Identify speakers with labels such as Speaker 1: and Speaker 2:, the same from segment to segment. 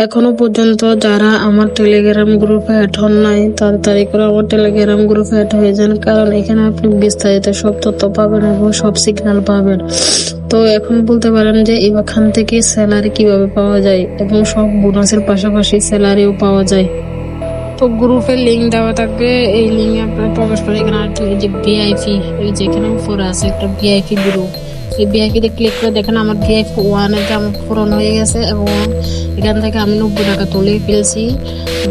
Speaker 1: এখনো পর্যন্ত যারা আমার টেলিগ্রাম গ্রুপে অ্যাড হন নাই, তাড়াতাড়ি করে আমার টেলিগ্রাম গ্রুপে অ্যাড হয়ে যান, কারণ এখানে আপনি বিস্তারিত সব তথ্য পাবেন এবং সব সিগন্যাল পাবেন। তো এখন বলতে পারেন যে এখান থেকে স্যালারি কিভাবে পাওয়া যায় এবং সব বোনাসের পাশাপাশি স্যালারিও পাওয়া যায়। তো গ্রুপের লিঙ্ক দেওয়া থাকবে, এই লিঙ্কে আপনারা প্রবেশ করে এখানে এই যে ভিআইপি, এই যে এখানে উপরে আছে একটা ভিআইপি গ্রুপ, এই ভিআইপি তে ক্লিক করে দেখেন আমার ভিআইপি 1 এর দাম পূরণ হয়ে গেছে এবং এখান থেকে আমি 90 টাকা তুলে ফেলছি,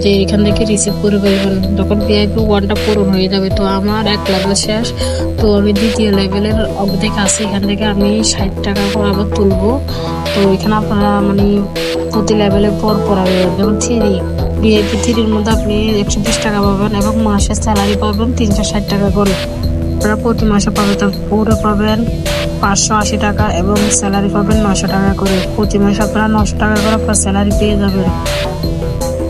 Speaker 1: যে এখান থেকে রিসিভ করে ফেলবেন যখন ভিআইপি 1টা পূরণ হয়ে যাবে। তো আমার এক লেভেল শেষ, তো আমি দ্বিতীয় লেভেলের অর্ধেক আছে, এখান থেকে আমি 60 টাকা করে আবার তুলবো। তো এখানে আপনারা মানে প্রতি লেভেলের পর পর হবে, যেমন ভিআইপি 3-র মধ্যে আপনি 120 টাকা পাবেন এবং মাসে স্যালারি পাবেন 360 টাকা করে। আপনারা প্রতি মাসে পাবেন, তার পুরো পাবেন 580 টাকা এবং স্যালারি পাবেন 900 টাকা করে। প্রতি মাসে আপনারা 900 টাকা করে আপনার স্যালারি পেয়ে যাবেন।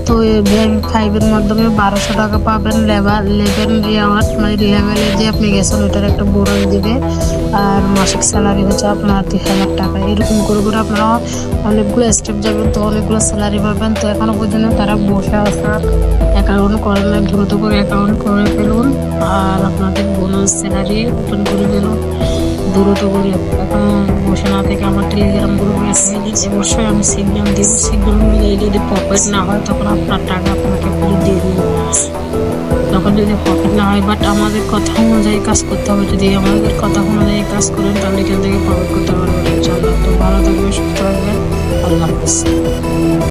Speaker 1: তো ব্যাংক 5-এর মাধ্যমে 1200 টাকা পাবেন। লেভেল রিওয়ার্ড মানে লেভেলে যে আপনি গেছেন ওইটার একটা বোনাস দিবে, আর মাসিক স্যালারি হচ্ছে আপনার 2000 টাকা। এরকম করে করে আপনারা অনেকগুলো স্টেপ যাবেন, তো অনেকগুলো স্যালারি পাবেন। তো এখনো পর্যন্ত তারা বসে আছে, অ্যাকাউন্ট করেন না, দ্রুত করে অ্যাকাউন্ট করে ফেলুন আর আপনাদের বোনাস স্যালারি ওপেন করে ফেলুন দ্রুত করে। এখন বসে না থেকে আমার টেলিগ্রাম গ্রুপে অবশ্যই আমি সিগন্যাল দিব, সিগন্যাল মিলিয়ে যদি প্রফিট না হয় তখন আপনার টাকা আপনাকে ফেরত দিয়ে দিব। তখন যদি প্রফিট না হয়, বাট আমাদের কথা অনুযায়ী কাজ করতে হবে, যদি আমাদের কথা অনুযায়ী কাজ করেন তাহলে এখান থেকে প্রফিট করতে পারবেন ইনশাআল্লাহ। তো ভালো থাকবেন, সুস্থ থাকবেন, আল্লাহ হাফেজ।